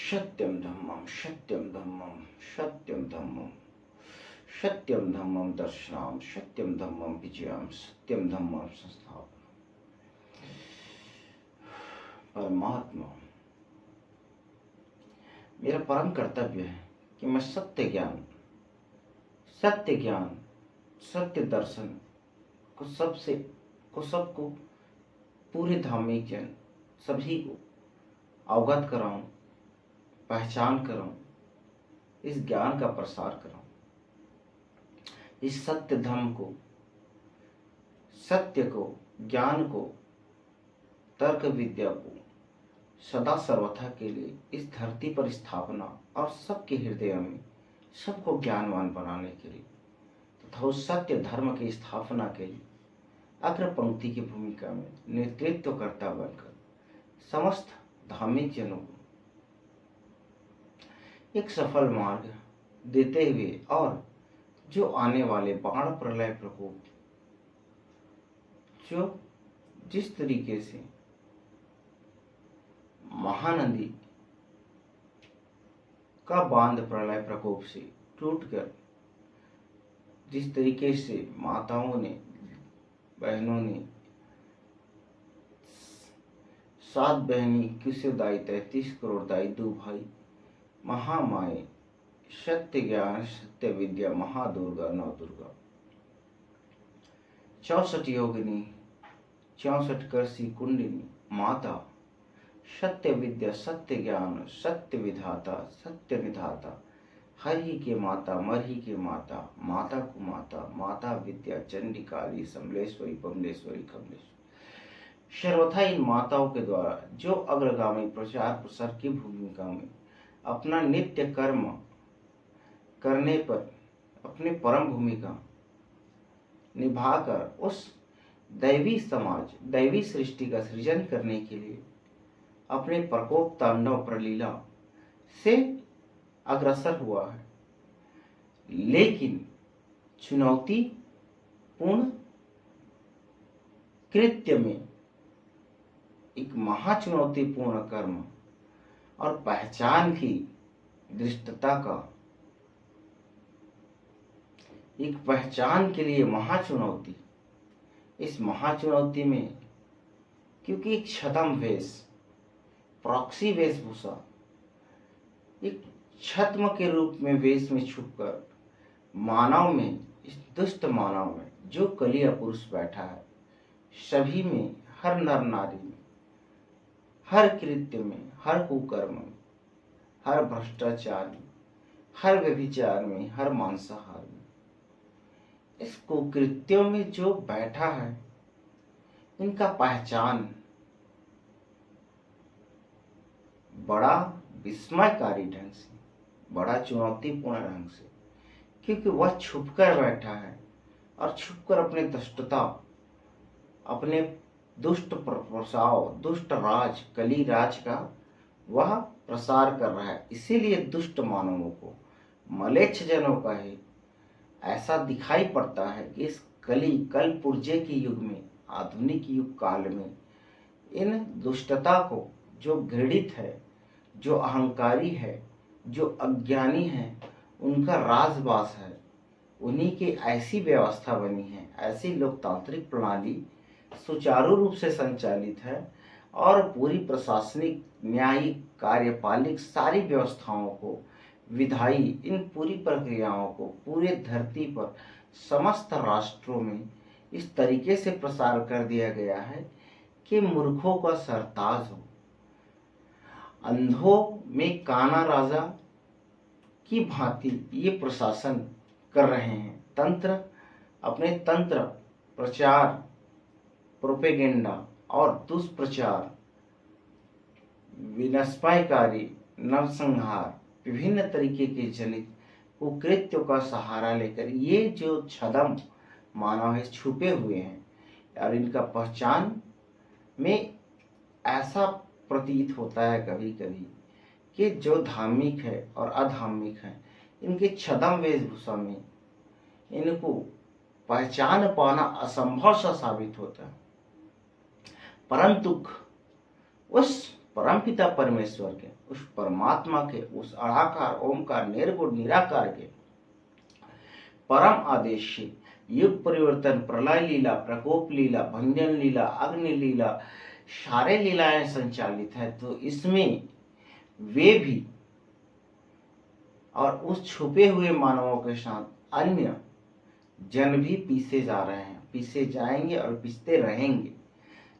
सत्यम धम्मम सत्यम धम्मम सत्यम धम्मम सत्यम धम्मम दर्शनाम सत्यम धम्मम विजयम सत्यम धम्मम संस्थापन। परमात्मा, मेरा परम कर्तव्य है कि मैं सत्य ज्ञान, सत्य दर्शन को सबको पूरे धार्मिक जन सभी को अवगत कराऊं, पहचान कराऊं, इस ज्ञान का प्रसार कराऊं, इस सत्य धर्म को, सत्य को, ज्ञान को, तर्क विद्या को सदा सर्वथा के लिए इस धरती पर स्थापना और सबके हृदय में सबको ज्ञानवान बनाने के लिए तथा उस सत्य धर्म की स्थापना के लिए अग्र पंक्ति की भूमिका में नेतृत्व करता बनकर समस्त धार्मिक जनों को एक सफल मार्ग देते हुए और जो आने वाले बाढ़ प्रलय प्रकोप, जो जिस तरीके से महानदी का बांध प्रलय प्रकोप से टूटकर जिस तरीके से माताओं ने, बहनों ने 7 बहनी 21 दाई 33 करोड़ दाई 2 भाई महामाए सत्य ज्ञान सत्य विद्या महादुर्गा नवदुर्गा 64 योगिनी 64 करसी कुंडिनी माता सत्य विद्या सत्य ज्ञान सत्य विधाता सत्य निधाता हरि के माता मरही के माता माता को माता माता विद्या चंडी काली समलेश्वरी बमलेश्वरी कमलेश्वरी सर्वथा इन माताओं के द्वारा जो अग्रगामी प्रचार प्रसार की भूमिका में अपना नित्य कर्म करने पर अपनी परम भूमिका निभाकर उस दैवी समाज, दैवी सृष्टि का सृजन करने के लिए अपने प्रकोप तांडव प्रलीला से अग्रसर हुआ है, लेकिन चुनौतीपूर्ण कृत्य में एक महाचुनौतीपूर्ण कर्म और पहचान की दृष्टता का एक पहचान के लिए महाचुनौती, इस महाचुनौती में क्योंकि एक छद्म वेश, प्रॉक्सी वेशभूषा, एक छद्म के रूप में वेश में छुपकर मानव में, इस दुष्ट मानव में जो कलिया पुरुष बैठा है, सभी में, हर नर नारी में, हर कृत्य में, हर कुकर्म में, हर भ्रष्टाचार में, हर व्यभिचार में, हर मांसाहार में, इस कुकृत्यों में जो बैठा है, इनका पहचान बड़ा विस्मयकारी ढंग से, बड़ा चुनौतीपूर्ण ढंग से, क्योंकि वह छुपकर बैठा है और छुपकर अपने दुष्टता, अपने दुष्ट प्रसाव, दुष्ट राज, कली राज का वह प्रसार कर रहा है। इसीलिए दुष्ट मानवों को, मलेच्छ जनों का ही ऐसा दिखाई पड़ता है कि इस कल पुर्जे के युग में, आधुनिक युग काल में इन दुष्टता को, जो घृणित है, जो अहंकारी है, जो अज्ञानी है, उनका राजवास है, उन्हीं की ऐसी व्यवस्था बनी है, ऐसी लोकतांत्रिक प्रणाली सुचारू रूप से संचालित है और पूरी प्रशासनिक, न्यायिक, कार्यपालिक सारी व्यवस्थाओं को, विधायी, इन पूरी प्रक्रियाओं को पूरे धरती पर समस्त राष्ट्रों में इस तरीके से प्रसार कर दिया गया है कि मूर्खों का सरताज हो, अंधों में काना राजा की भांति ये प्रशासन कर रहे हैं। तंत्र, अपने तंत्र, प्रचार, प्रोपेगेंडा और दुष्प्रचार, विनस्पयकारी नरसंहार, विभिन्न तरीके के जनित कुकृत्यों का सहारा लेकर ये जो छद्म मानव है छुपे हुए हैं, और इनका पहचान में ऐसा प्रतीत होता है कभी कभी कि जो धार्मिक है और अधार्मिक है, इनके छद्म वेशभूषा में इनको पहचान पाना असंभव सा साबित होता है। परंतु उस परमपिता परमेश्वर के, उस परमात्मा के, उस अड़ाकार ओमकार निर्गुण निराकार के परम आदेश से युग परिवर्तन, प्रलय लीला, प्रकोप लीला, भंजन लीला, अग्नि लीला, सारे लीलाएं संचालित है। तो इसमें वे भी और उस छुपे हुए मानवों के साथ अन्य जन भी पीसे जा रहे हैं, पीसे जाएंगे और पीसते रहेंगे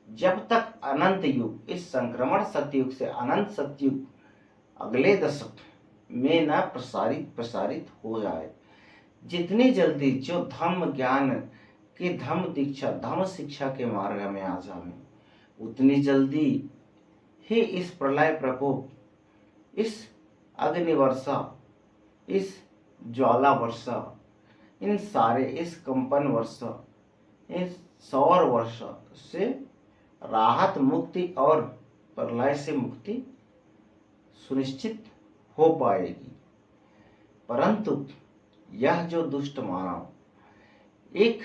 जब तक अनंत युग, इस संक्रमण सतयुग से अनंत सतयुग अगले दशक में न प्रसारित हो जाए। जितनी जल्दी जो धम्म ज्ञान की धम्म दीक्षा, धम्म शिक्षा के मार्ग में आ जाए, उतनी जल्दी ही इस प्रलय प्रकोप, इस अग्नि वर्षा, इस ज्वाला वर्षा, इन सारे, इस कंपन वर्षा, इस सौर वर्षा से राहत, मुक्ति और प्रलय से मुक्ति सुनिश्चित हो पाएगी। परंतु यह जो दुष्ट मानव एक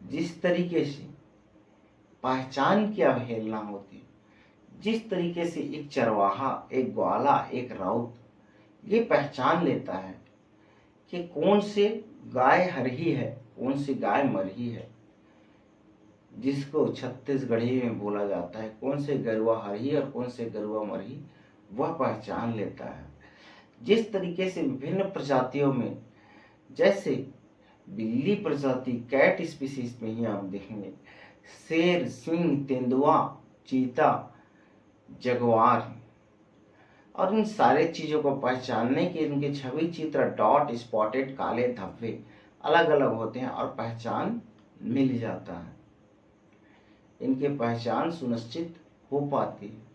जिस तरीके से पहचान की अवहेलना होती है, जिस तरीके से एक चरवाहा, एक ग्वाला, एक राउत ये पहचान लेता है कि कौन से गाय हरही है, कौन सी गाय मरही है, जिसको छत्तीसगढ़ी में बोला जाता है कौन से गरुआ हरही और कौन से गरुआ मरही, वह पहचान लेता है। जिस तरीके से विभिन्न प्रजातियों में, जैसे बिल्ली प्रजाति, कैट स्पीसीज में ही आप देखेंगे शेर, सिंह, तेंदुआ, चीता, जगुआर, और इन सारे चीजों को पहचानने के इनके छवि चित्र, डॉट, स्पॉटेड, काले धब्बे अलग अलग होते हैं और पहचान मिल जाता है, इनके पहचान सुनिश्चित हो पाती है।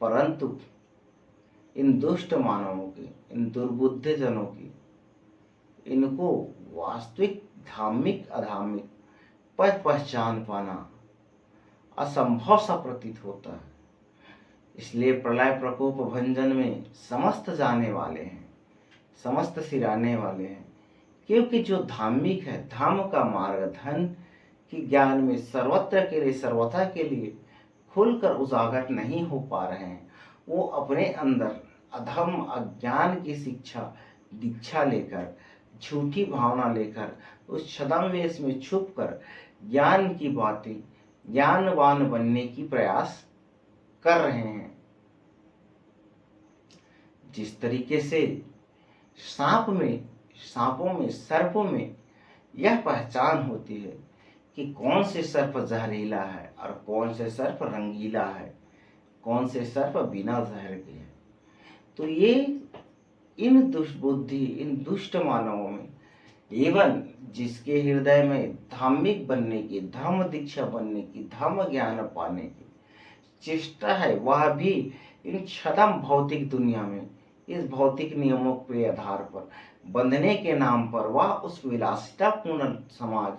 परंतु इन दुष्ट मानवों की, इन दुर्बुद्धि जनों की, इनको वास्तविक धार्मिक अधार्मिक पहचान पाना असंभव सा प्रतीत होता है। इसलिए प्रलय प्रकोप भंजन में समस्त जाने वाले हैं, समस्त सिराने वाले हैं, क्योंकि जो धार्मिक है, धर्म का मार्ग, धन की ज्ञान में सर्वत्र के लिए, सर्वथा के लिए खुलकर उजागर नहीं हो पा रहे हैं। वो अपने अंदर अधम अज्ञान की शिक्षा दीक्षा लेकर, झूठी भावना लेकर, उस छद्मवेश में छुपकर ज्ञान की बातें, ज्ञानवान बनने की प्रयास कर रहे हैं। जिस तरीके से सांपों में, सर्पों में यह पहचान होती है कि कौन से सर्प जहरीला है और कौन से सर्प रंगीला है, कौन से सर्प बिना जहर के है, तो ये इन दुष्बुद्धि, इन दुष्ट मानवों में, एवं जिसके हृदय में धार्मिक बनने की, धर्म दीक्षा बनने की, धर्म ज्ञान पाने की चेष्टा है, वह भी इन छद्म भौतिक दुनिया में, इस भौतिक नियमों के आधार पर बंधने के नाम पर वह उस विलासितापूर्ण समाज,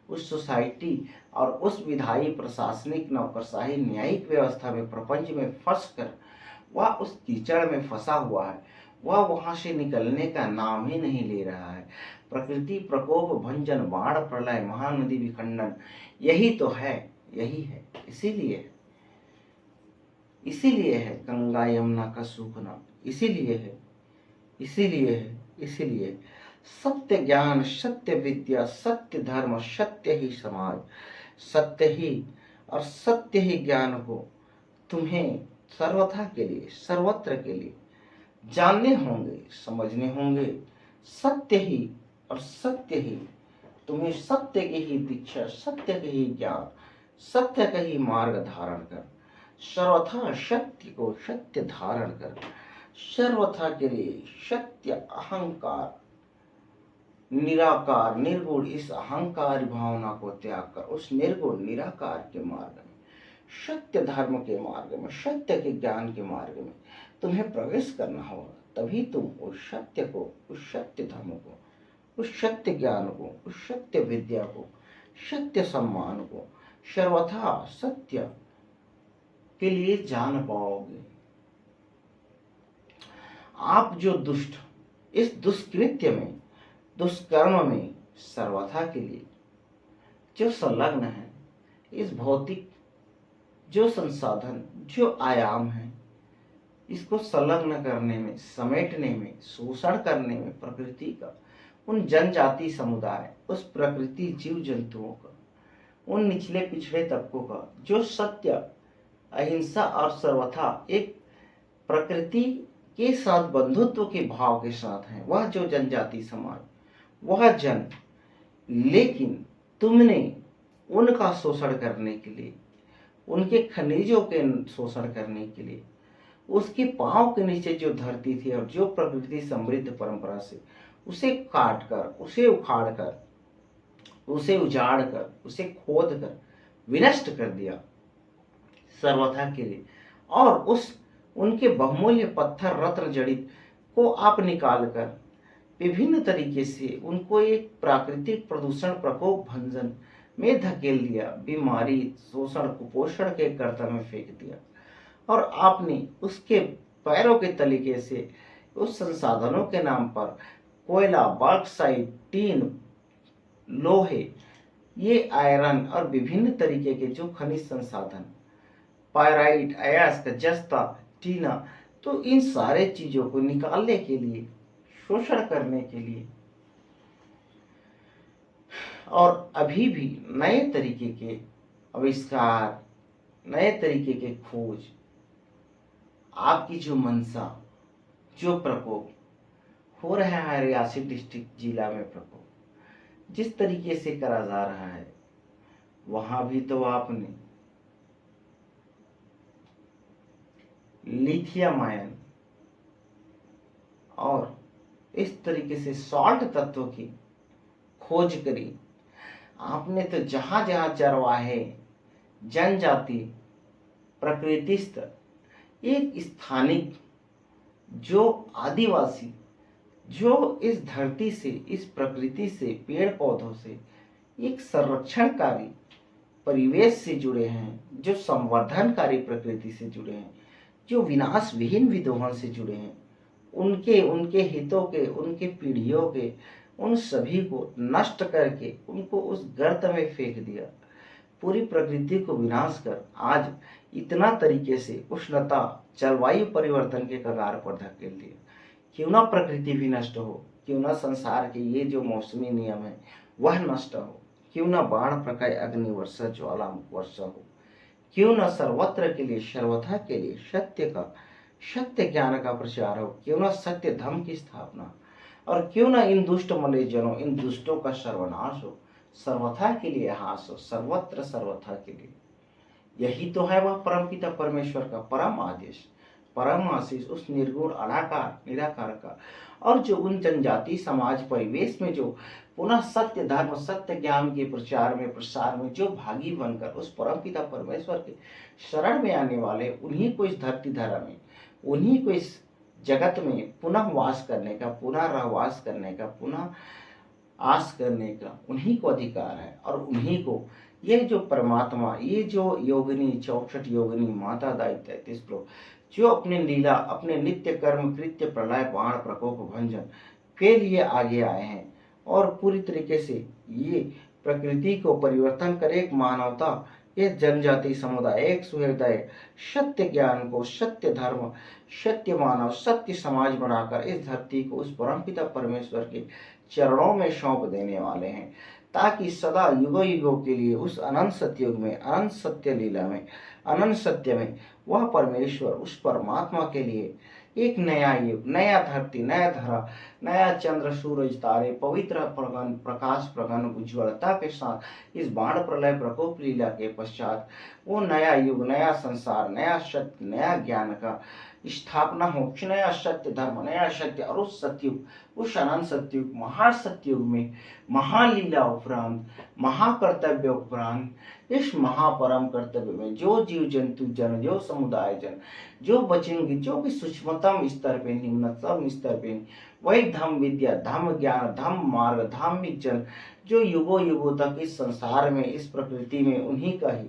उस सोसाइटी और उस विधायी, प्रशासनिक, नौकरशाही, न्यायिक व्यवस्था में, प्रपंच में फंस कर वह उस कीचड़ में फंसा हुआ है। वह वहां से निकलने का नाम ही नहीं ले रहा है। प्रकृति प्रकोप भंजन, बाढ़, प्रलय, महानदी विखंडन, यही तो है, यही है। इसीलिए है गंगा यमुना का सूखना, इसीलिए सत्य ज्ञान, सत्य विद्या, सत्य धर्म, सत्य ही समाज, सत्य ही और सत्य ही ज्ञान को तुम्हें सर्वथा के लिए, सर्वत्र के लिए जानने होंगे, समझने होंगे। सत्य ही और सत्य ही तुम्हें, सत्य की ही दीक्षा, सत्य के ही ज्ञान, सत्य का ही मार्ग धारण कर, सर्वथा सत्य को सत्य धारण कर, सर्वथा के लिए सत्य, अहंकार, निराकार, निर्गुण, इस अहंकार भावना को त्याग कर उस निर्गुण निराकार के मार्ग में, सत्य धर्म के मार्ग में, सत्य के ज्ञान के मार्ग में तुम्हें प्रवेश करना होगा। तभी तुम उस सत्य को, उस सत्य धर्म को, उस सत्य ज्ञान को, उस सत्य विद्या को, सत्य सम्मान को, सर्वथा सत्य के लिए जान पाओगे। आप जो दुष्ट, इस दुष्कृत्य में, दुष्कर्म में सर्वथा के लिए जो संलग्न है, इस भौतिक जो संसाधन, जो आयाम है, इसको संलग्न करने में, समेटने में, शोषण करने में प्रकृति का, उन जनजाति समुदाय, उस प्रकृति जीव जंतुओं का, उन निचले पिछड़े तबकों का जो सत्य, अहिंसा और सर्वथा एक प्रकृति के साथ बंधुत्व के भाव के साथ है, वह जो जनजाति समाज, वह जन, लेकिन तुमने उनका शोषण करने के लिए, उनके खनिजों के शोषण करने के लिए, उसके पांव के नीचे जो धरती थी और जो प्रकृति समृद्ध परंपरा से, उसे काट कर, उसे उखाड़ कर, उसे उजाड़ कर, उसे खोद कर विनष्ट कर दिया सर्वथा के लिए। और उस उनके बहुमूल्य पत्थर रत्न जड़ित को आप निकाल कर विभिन्न तरीके से उनको एक प्राकृतिक प्रदूषण प्रकोप भंजन में धकेल दिया, बीमारी, शोषण, कुपोषण के गर्त में फेंक दिया। और आपने उसके पैरों के तरीके से उस संसाधनों के नाम पर कोयला, बॉक्साइट, टीन, लोहे, ये आयरन और विभिन्न तरीके के जो खनिज संसाधन, पायराइट, अयस्क, जस्ता, टीना, तो इन सारे चीजों को निकालने के लिए, शोषण करने के लिए, और अभी भी नए तरीके के आविष्कार, नए तरीके के खोज, आपकी जो मनसा, जो प्रकोप हो रहा है रियासी डिस्ट्रिक्ट जिला में, प्रकोप जिस तरीके से करा जा रहा है, वहां भी तो आपने लिथियम आयन और इस तरीके से सॉल्ट तत्वों की खोज करी। आपने तो जहां जहां चरवाहे, जनजाति, प्रकृतिस्थ, एक स्थानिक जो आदिवासी, जो इस धरती से, इस प्रकृति से, पेड़ पौधों से एक संरक्षणकारी परिवेश से जुड़े हैं, जो संवर्धनकारी प्रकृति से जुड़े हैं, जो विनाश विहीन विद्रोहन से जुड़े हैं, उनके उनके हितों के, उनके पीढ़ियों के, उन सभी को नष्ट करके उनको उस गर्त में फेंक दिया, पूरी प्रकृति को विनाश कर आज इतना तरीके से उष्णता, जलवायु परिवर्तन के कगार पर धकेल दिया। क्यों ना प्रकृति भी नष्ट हो, क्यों ना संसार के ये जो मौसमी नियम है वह नष्ट हो, क्यों ना बाण प्रकाय अग्नि वर्षा ज्वाला वर्षा हो, क्यों न सर्वत्र के लिए, सर्वथा के लिए सत्य का, सत्य ज्ञान का प्रचार हो, क्यों न सत्य धर्म की स्थापना, और क्यों न इन दुष्ट मलेजनों, इन दुष्टों का सर्वनाश हो, सर्वथा के लिए हास हो, सर्वत्र सर्वथा के लिए। यही तो है वह परमपिता परमेश्वर का परम आदेश, परम आशीष, उस निर्गुण अनाकार निराकार का। और जो उन जनजाति समाज परिवेश में जो पुनः सत्य धर्म, सत्य ज्ञान के प्रचार में, प्रसार में जो भागी बनकर उस परमपिता परमेश्वर के शरण में आने वाले, उन्हीं को इस धरती धरा में, उन्हीं को इस जगत में पुनः वास करने का, पुनः रहवास करने का, पुनः आस करने का उन्हीं को अधिकार है। और उन्हीं को ये जो परमात्मा, ये जो योगिनी, 64 योगिनी, माता दाई 33 लोग जो अपने लीला, अपने नित्य कर्म, कृत्य, प्रलय, बाण, प्रकोप, भंजन के लिए आगे आए हैं, और पूरी तरीके से ये प्रकृति को परिवर्तन कर एक मानवता, इस जनजाति समुदाय, एक सुहृदय सत्य ज्ञान को, सत्य धर्म, सत्य मानव, सत्य समाज बनाकर इस धरती को उस परमपिता परमेश्वर के चरणों में सौंप देने वाले हैं, ताकि सदा युगों युगों के लिए उस अनंत सतयुग में, अनंत सत्य लीला में, अनंत सत्य में वह परमेश्वर, उस परमात्मा के लिए एक नया युग, नया धरती, नया धरा, नया चंद्र, सूरज, तारे, पवित्र प्रगन, प्रकाश प्रगन, उज्ज्वलता के साथ इस बाण प्रलय प्रकोप लीला के पश्चात वो नया युग, नया संसार, नया सत्य, नया ज्ञान का स्थापना हो, नया सत्य धर्म, नया सत्य, और उस सतयुग, उस अनंत सतयुग, महासतयुग में महालीला उपरांत, महाकर्तव्य उपरांत, इस महापरम कर्तव्य में जो जीव जंतु जन, जो समुदाय जन जो बचेंगे, जो कि सूक्ष्मतम स्तर पे, निम्नतम स्तर पे, वही धम्म विद्या, धम्म ज्ञान, धम्म मार्ग, धार्मिक जन जो युगों युगों तक इस संसार में, इस प्रकृति में उन्हीं का ही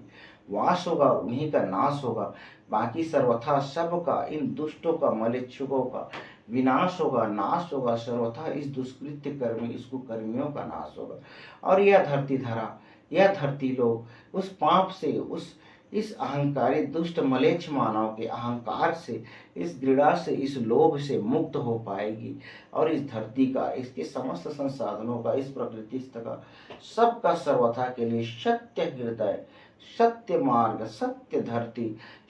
वास होगा, उन्हीं का नाश होगा। बाकी सर्वथा सबका, इन दुष्टों का, मलेच्छुकों का विनाश होगा, नाश होगा, सर्वथा इस दुष्कृत्य कर्मी, इसको कर्मियों का नाश होगा। और यह धरती धरा, यह धरती लोग उस पाप से, उस इस अहंकारी दुष्ट मलेच्छ मानव के अहंकार से, इस घृणा से, इस लोभ से मुक्त हो पाएगी और इस धरती का, इसके समस्त संसाधनों का, इस प्रकृति का, सबका सर्वथा के लिए सत्य हृदय, सत्य मार्ग, सत्य धरती,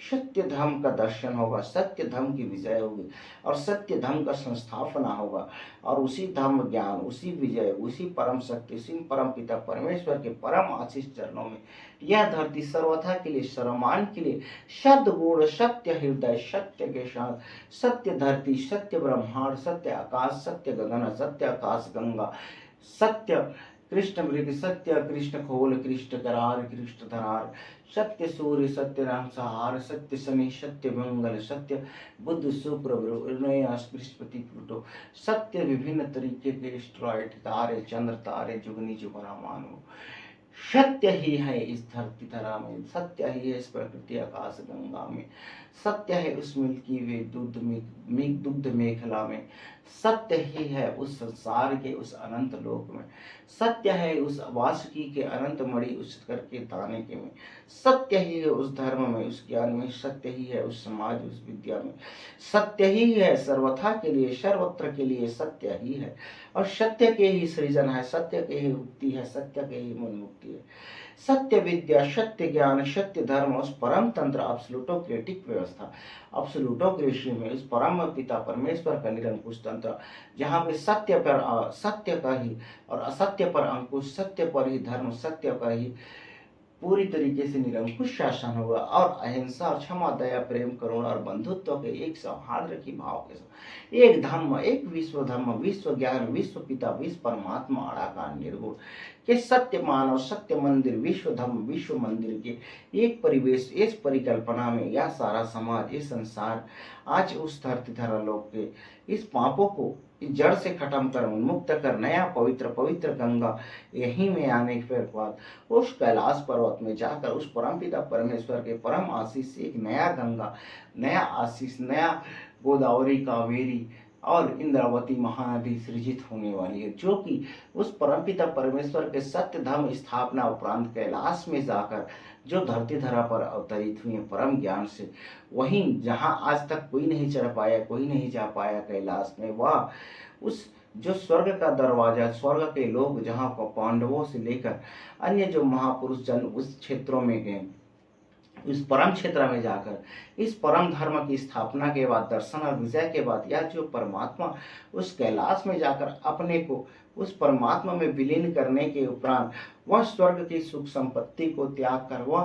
सत्य धर्म का दर्शन होगा, सत्य धर्म की विजय होगी और सत्य धर्म का संस्थापना होगा और उसी धर्म ज्ञान, उसी विजय, उसी परम शक्ति, उसी परम पिता परमेश्वर के परम आशीष चरणों में यह धरती सर्वथा के लिए, सर्वमान के लिए सद्गुण, सत्य हृदय, सत्य के साथ सत्य धरती, सत्य ब्रह्मांड, सत्य आकाश, सत्य गगन, सत्य आकाश गंगा, सत्य कृष्ण मृग, सत्य कृष्ण खोल, कृष्ण करार, कृष्ण धरार, सत्य सूर्य, सत्य रामसहार, सत्य शनि, सत्य मंगल, सत्य बुध शुक्र बृहस्पति प्लूटो, सत्य विभिन्न तरीके के एस्ट्रॉइड, तारे, चंद्र तारे, जुगनी जुगना मानो, सत्य ही है इस धरती धरा में, सत्य ही है इस प्रकृति आकाश गंगा में, सत्य है उस मिल्की वे दुग्ध मेखला में, सत्य ही है उस संसार के उस अनंत लोक में, सत्य है उस वासुकी के अनंत मणि उस करके ताने के में, सत्य ही है उस धर्म में, उस ज्ञान में, सत्य ही है उस समाज, उस विद्या में, सत्य ही है सर्वथा के लिए, सर्वत्र के लिए सत्य ही है और सत्य के ही सृजन है, सत्य के ही मुक्ति है, सत्य के ही मन मुक्ति है। सत्य विद्या, सत्य ज्ञान, सत्य धर्म, उस परम तंत्र, अब्सोल्यूटोक्रेटिक व्यवस्था, अब्सोल्यूटोक्रेसी में उस परम पिता परमेश्वर का निरंकुश तंत्र, जहाँ पे सत्य पर सत्य का ही और असत्य पर अंकुश, सत्य पर ही धर्म, सत्य का ही पूरी तरीके से निरंकुश शासन होगा और अहिंसा, क्षमा, दया, प्रेम, करुणा और बंधुत्व के एक सौहार्द की भाव के साथ एक धर्म, एक विश्व धर्म, विश्व ज्ञान, विश्व पिता, विश्व परमात्मा आड़ाकार निर्गुण के सत्य मानव, सत्य मंदिर, विश्व धर्म, विश्व मंदिर के एक परिवेश, इस परिकल्पना में यह सारा समाज, ये संसार आज उस धरती धरा लोक के इस पापों को इस जड़ से खत्म कर, उन्मुक्त कर, नया पवित्र पवित्र गंगा यहीं में आने के बाद उस कैलाश पर्वत में जाकर उस परमपिता परमेश्वर के परम आशीष से एक नया गंगा, नया आशीष, नया गोदावरी, कावेरी और इंद्रावती महानदी सृजित होने वाली है, जो कि उस परमपिता परमेश्वर के सत्य धर्म स्थापना उपरांत कैलाश में जाकर जो धरती धरा पर अवतरित हुई है परम ज्ञान से, वहीं जहां आज तक कोई नहीं चढ़ पाया, कोई नहीं जा पाया कैलाश में, वह उस जो स्वर्ग का दरवाजा, स्वर्ग के लोग जहाँ पांडवों से लेकर अन्य जो महापुरुष जन उस क्षेत्रों में गए, इस परम क्षेत्र में जाकर इस परम धर्म की स्थापना के बाद, दर्शन और विजय के बाद, यह जो परमात्मा उस कैलाश में जाकर अपने को उस परमात्मा में विलीन करने के उपरांत वह स्वर्ग की सुख संपत्ति को त्याग कर वह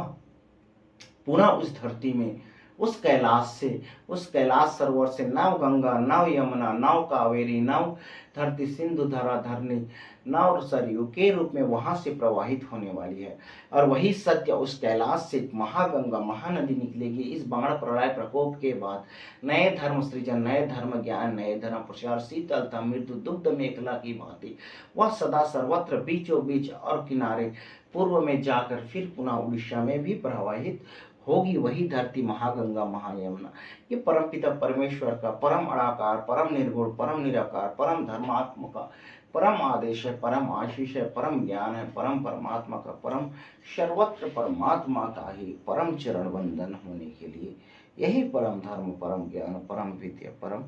पुनः उस धरती में, उस कैलाश से, उस कैलाश सरोवर से नव गंगा, नव यमुना, नव कावेरी, नव धरती सिंधु धरा धरनी, नव सरयू के रूप में वहां से प्रवाहित होने वाली है और वही सत्य उस कैलाश से महागंगा महानदी निकलेगी। इस बाण प्रलय प्रकोप के बाद नए धर्म सृजन, नए धर्म ज्ञान, नए धर्म प्रचार, शीतलता, मृदु दुग्ध मेखला की भांति वह सदा सर्वत्र बीचों बीच और किनारे पूर्व में जाकर फिर पुनः उड़ीसा में भी प्रवाहित होगी वही धरती महागंगा महायमुना। ये परमपिता परमेश्वर का परम अड़ाकार, परम निर्गुण, परम निराकार, परम धर्मात्मा का परम आदेश है, परम आशीष है, परम ज्ञान है, परम परमात्मा का, परम सर्वत्र परमात्मा का ही परम चरण वंदन होने के लिए यही परम धर्म, परम ज्ञान, परम विद्या, परम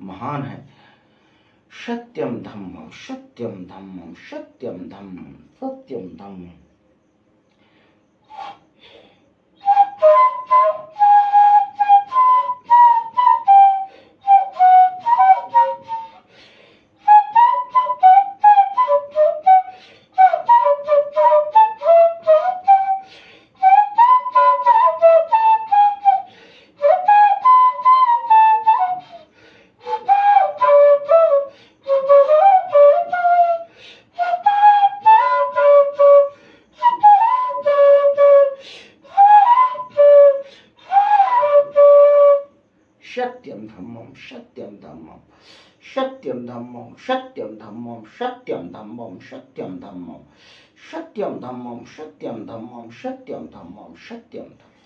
महान है। सत्यम धम्मम, सत्यम धम्मम, सत्यम धम्मम, सत्यम धम्मम। सत्यम धम्मम, सत्यम धम्मम, सत्यम धम्मम, सत्यम धम्मम, सत्यम धम्मम, सत्यम धम्मम, सत्यम धम्मम, सत्यम धम्मम, सत्यम धम्मम, सत्यम धम्मम।